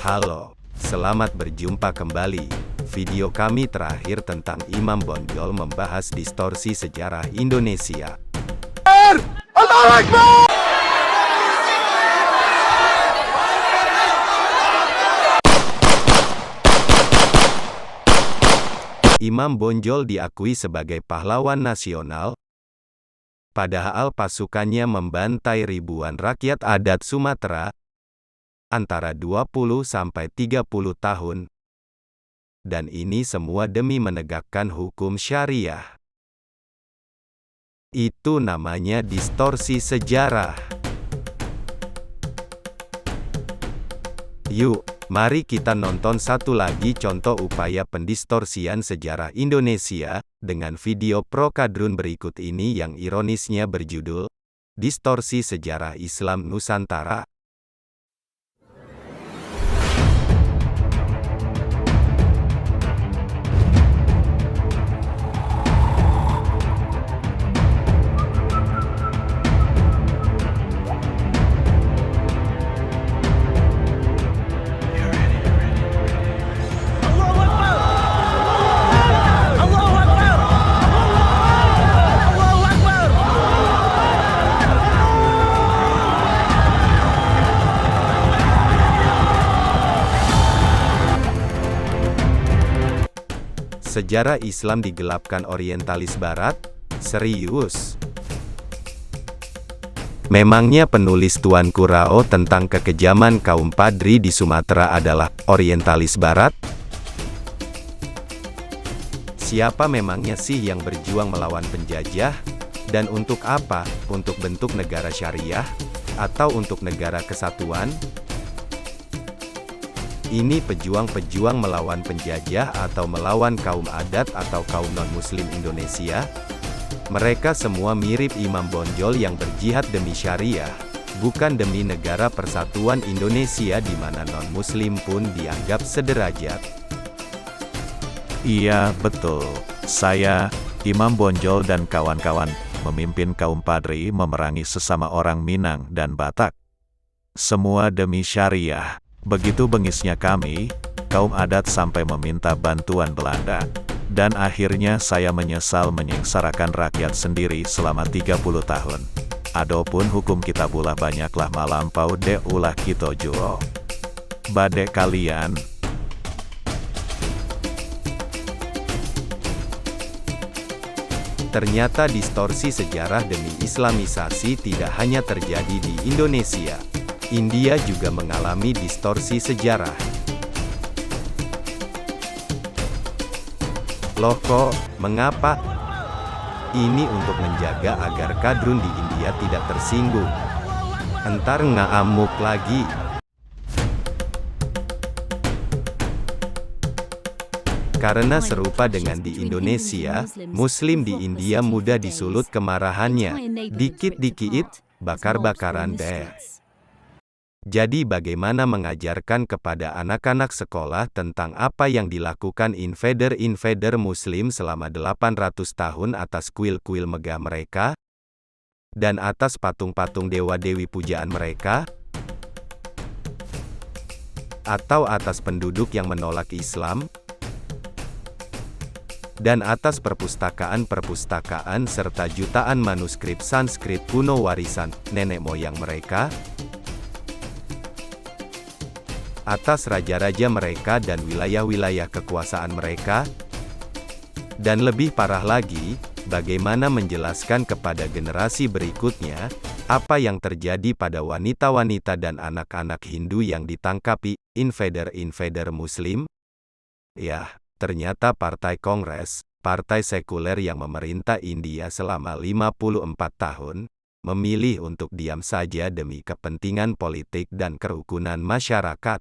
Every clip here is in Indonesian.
Halo, selamat berjumpa kembali. Video kami terakhir tentang Imam Bonjol membahas distorsi sejarah Indonesia. Allahu Akbar! Imam Bonjol diakui sebagai pahlawan nasional, padahal pasukannya membantai ribuan rakyat adat Sumatera antara 20–30 tahun. Dan ini semua demi menegakkan hukum syariah. Itu namanya distorsi sejarah. Yuk, mari kita nonton satu lagi contoh upaya pendistorsian sejarah Indonesia, dengan video Pro Kadrun berikut ini yang ironisnya berjudul, Distorsi Sejarah Islam Nusantara. Sejarah Islam digelapkan orientalis barat? Serius? Memangnya penulis Tuanku Rao tentang kekejaman kaum Padri di Sumatera adalah orientalis barat? Siapa memangnya sih yang berjuang melawan penjajah? Dan untuk apa? Untuk bentuk negara syariah? Atau untuk negara kesatuan? Ini pejuang-pejuang melawan penjajah atau melawan kaum adat atau kaum non-muslim Indonesia? Mereka semua mirip Imam Bonjol yang berjihad demi syariah, bukan demi negara persatuan Indonesia di mana non-muslim pun dianggap sederajat. Iya, betul. Saya, Imam Bonjol dan kawan-kawan, memimpin kaum Padri memerangi sesama orang Minang dan Batak. Semua demi syariah. Begitu bengisnya kami, kaum adat sampai meminta bantuan Belanda. Dan akhirnya saya menyesal menyengsarakan rakyat sendiri selama 30 tahun. Adapun hukum kita pula banyaklah malampau de ulah kita juo. Badek kalian. Ternyata distorsi sejarah demi Islamisasi tidak hanya terjadi di Indonesia. India juga mengalami distorsi sejarah. Loh kok, mengapa? Ini untuk menjaga agar kadrun di India tidak tersinggung. Entar ngamuk lagi. Karena serupa dengan di Indonesia, Muslim di India mudah disulut kemarahannya. Dikit-dikit, bakar-bakaran deh. Jadi bagaimana mengajarkan kepada anak-anak sekolah tentang apa yang dilakukan invader-invader Muslim selama 800 tahun atas kuil-kuil megah mereka? Dan atas patung-patung dewa-dewi pujaan mereka? Atau atas penduduk yang menolak Islam? Dan atas perpustakaan-perpustakaan serta jutaan manuskrip Sanskrit kuno warisan nenek moyang mereka? Atas raja-raja mereka dan wilayah-wilayah kekuasaan mereka? Dan lebih parah lagi, bagaimana menjelaskan kepada generasi berikutnya, apa yang terjadi pada wanita-wanita dan anak-anak Hindu yang ditangkapi invader-invader Muslim? Yah, ternyata Partai Kongres, partai sekuler yang memerintah India selama 54 tahun, memilih untuk diam saja demi kepentingan politik dan kerukunan masyarakat.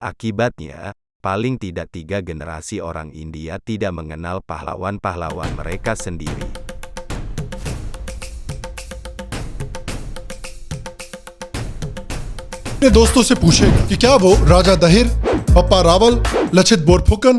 Akibatnya, paling tidak 3 generasi orang India tidak mengenal pahlawan-pahlawan mereka sendiri. अपने दोस्तों से पूछे कि क्या वो राजा दहिर, पप्पा रावल, लचित बोरफुकन,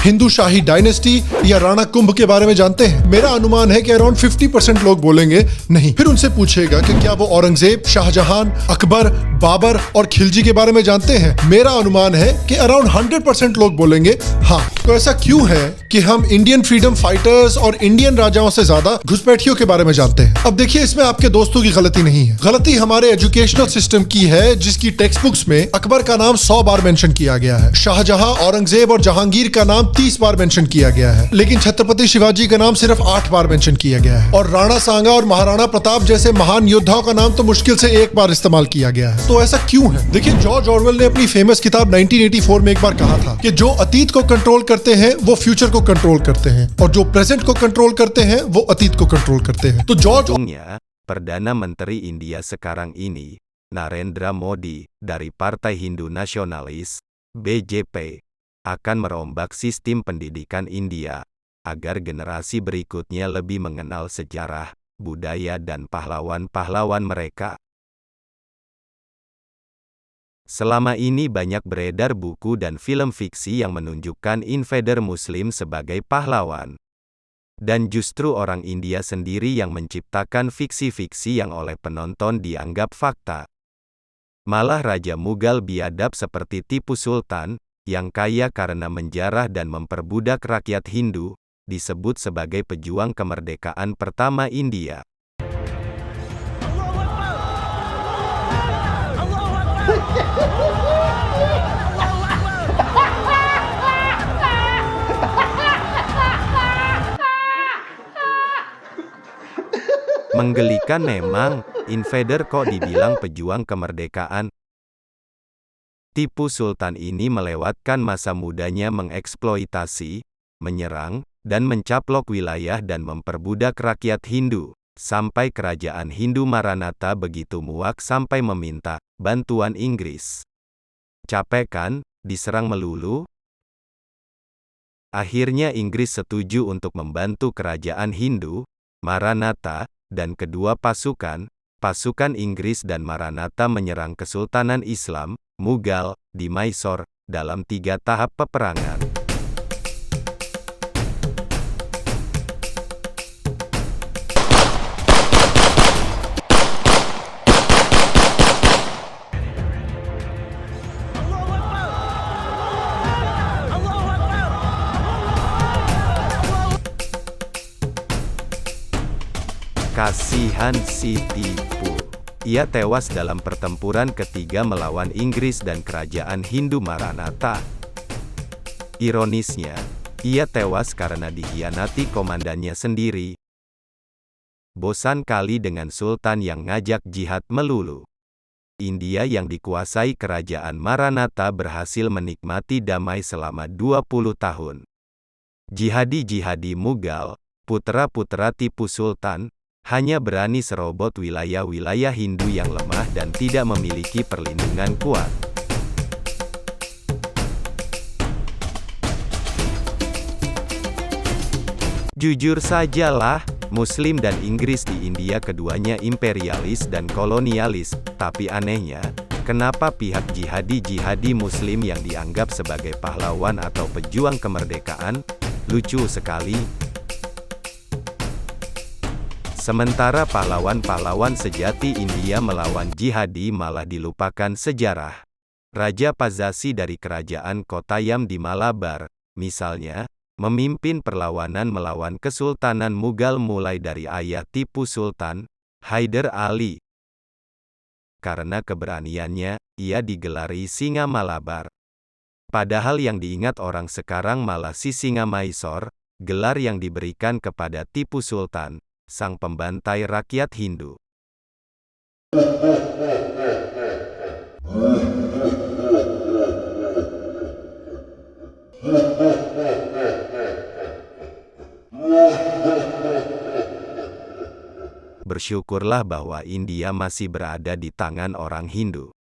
हिंदू शाही डायनेस्टी या राणा कुंभ के बारे में जानते हैं? मेरा अनुमान है कि अराउंड 50% लोग बोलेंगे नहीं। फिर उनसे पूछेगा कि क्या वो औरंगजेब, शाहजहां, अकबर, बाबर और खिलजी के बारे में जानते हैं? मेरा अनुमान है कि अराउंड 100% लोग बोलेंगे हाँ। तो ऐसा क्यों है कि हम इंडियन फ्रीडम फाइटर्स और इंडियन राजाओं से ज्यादा घुसपैठियों के बारे में जानते हैं? अब देखिए, इसमें आपके दोस्तों की गलती नहीं है। गलती हमारे एजुकेशनल सिस्टम की है, जिसकी टेक्स्ट बुक्स में अकबर का नाम 100 बार मेंशन किया गया है, शाहजहां, औरंगजेब और जहांगीर का नाम 30 बार मेंशन किया गया है, लेकिन छत्रपति शिवाजी का नाम सिर्फ 8 बार मेंशन किया गया है। और राणा सांगा और महाराणा प्रताप जैसे महान योद्धाओं का नाम तो मुश्किल से 1 बार इस्तेमाल किया गया है। तो ऐसा क्यों है? देखिए, जॉर्ज ऑरवेल ने अपनी फेमस किताब 1984 में एक बार कहा था कि जो अतीत को कंट्रोल करते हैं वो फ्यूचर को कंट्रोल करते हैं, और जो प्रेजेंट को कंट्रोल करते हैं वो अतीत को कंट्रोल करते हैं। तो George Untungnya, Perdana Menteri India sekarang ini, Narendra Modi, dari Partai Hindu Nasionalis, BJP, akan merombak sistem pendidikan India, agar generasi berikutnya lebih mengenal sejarah, budaya dan pahlawan-pahlawan mereka. Selama ini banyak beredar buku dan film fiksi yang menunjukkan invader Muslim sebagai pahlawan. Dan justru orang India sendiri yang menciptakan fiksi-fiksi yang oleh penonton dianggap fakta. Malah Raja Mughal biadab seperti Tipu Sultan, yang kaya karena menjarah dan memperbudak rakyat Hindu, disebut sebagai pejuang kemerdekaan pertama India. Menggelikan memang, invader kok dibilang pejuang kemerdekaan. Tipu Sultan ini melewatkan masa mudanya mengeksploitasi, menyerang, dan mencaplok wilayah dan memperbudak rakyat Hindu, sampai kerajaan Hindu Maranatha begitu muak sampai meminta bantuan Inggris. Capek kan, diserang melulu? Akhirnya Inggris setuju untuk membantu kerajaan Hindu, Maranatha, dan kedua pasukan Inggris dan Maranatha menyerang Kesultanan Islam, Mughal, di Mysore, dalam 3 tahap peperangan. Kasihan si Tipu. Ia tewas dalam pertempuran ketiga melawan Inggris dan kerajaan Hindu Maranatha. Ironisnya, ia tewas karena dikhianati komandannya sendiri. Bosan kali dengan sultan yang ngajak jihad melulu. India yang dikuasai kerajaan Maranatha berhasil menikmati damai selama 20 tahun. Jihadi-jihadi Mughal, putra-putra Tipu Sultan, hanya berani serobot wilayah-wilayah Hindu yang lemah dan tidak memiliki perlindungan kuat. Jujur sajalah, Muslim dan Inggris di India keduanya imperialis dan kolonialis, tapi anehnya, kenapa pihak jihadi-jihadi Muslim yang dianggap sebagai pahlawan atau pejuang kemerdekaan? Lucu sekali. Sementara pahlawan-pahlawan sejati India melawan jihadi malah dilupakan sejarah. Raja Pazhasi dari kerajaan Kottayam di Malabar, misalnya, memimpin perlawanan melawan Kesultanan Mughal mulai dari ayah Tipu Sultan, Haider Ali. Karena keberaniannya, ia digelari Singa Malabar. Padahal yang diingat orang sekarang malah si Singa Mysore, gelar yang diberikan kepada Tipu Sultan, sang pembantai rakyat Hindu. Bersyukurlah bahwa India masih berada di tangan orang Hindu.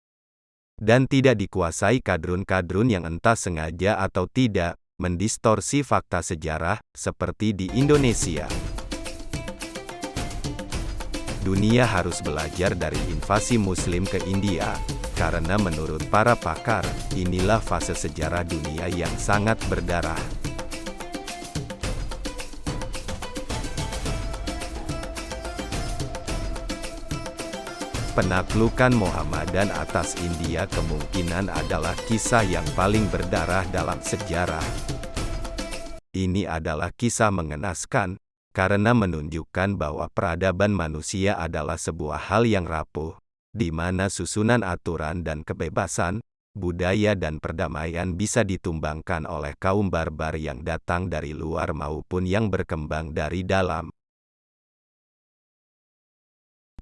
Dan tidak dikuasai kadrun-kadrun yang entah sengaja atau tidak, mendistorsi fakta sejarah, seperti di Indonesia. Dunia harus belajar dari invasi Muslim ke India, karena menurut para pakar, inilah fase sejarah dunia yang sangat berdarah. Penaklukan Mohammedan atas India kemungkinan adalah kisah yang paling berdarah dalam sejarah. Ini adalah kisah mengenaskan, karena menunjukkan bahwa peradaban manusia adalah sebuah hal yang rapuh, di mana susunan aturan dan kebebasan, budaya dan perdamaian bisa ditumbangkan oleh kaum barbar yang datang dari luar maupun yang berkembang dari dalam.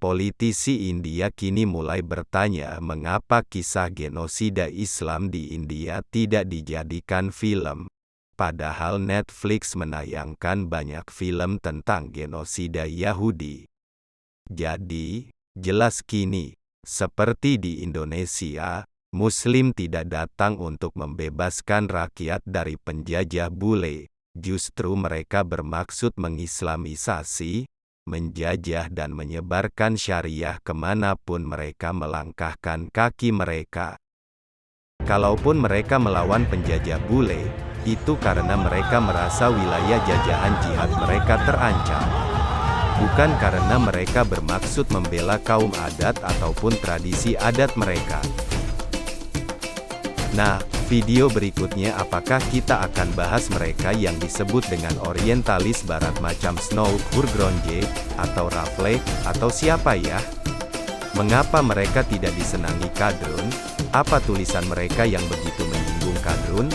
Politisi India kini mulai bertanya mengapa kisah genosida Islam di India tidak dijadikan film, padahal Netflix menayangkan banyak film tentang genosida Yahudi. Jadi, jelas kini, seperti di Indonesia, Muslim tidak datang untuk membebaskan rakyat dari penjajah bule, justru mereka bermaksud mengislamisasi, menjajah dan menyebarkan syariah kemanapun mereka melangkahkan kaki mereka. Kalaupun mereka melawan penjajah bule, itu karena mereka merasa wilayah jajahan jihad mereka terancam. Bukan karena mereka bermaksud membela kaum adat ataupun tradisi adat mereka. Nah, video berikutnya apakah kita akan bahas mereka yang disebut dengan orientalis barat macam Snow Gurgronje, atau Rafle, atau siapa ya? Mengapa mereka tidak disenangi Kadrun? Apa tulisan mereka yang begitu menyinggung Kadrun?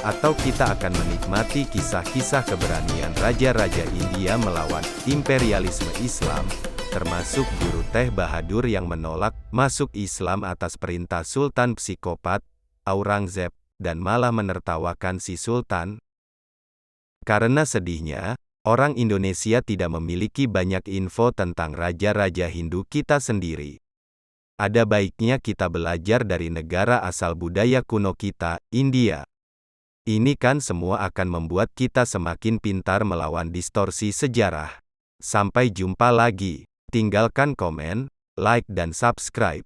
Atau kita akan menikmati kisah-kisah keberanian raja-raja India melawan imperialisme Islam, termasuk Guru Teh Bahadur yang menolak masuk Islam atas perintah Sultan psikopat, Aurangzeb, dan malah menertawakan si Sultan? Karena sedihnya, orang Indonesia tidak memiliki banyak info tentang raja-raja Hindu kita sendiri. Ada baiknya kita belajar dari negara asal budaya kuno kita, India. Ini kan semua akan membuat kita semakin pintar melawan distorsi sejarah. Sampai jumpa lagi. Tinggalkan komen, like dan subscribe.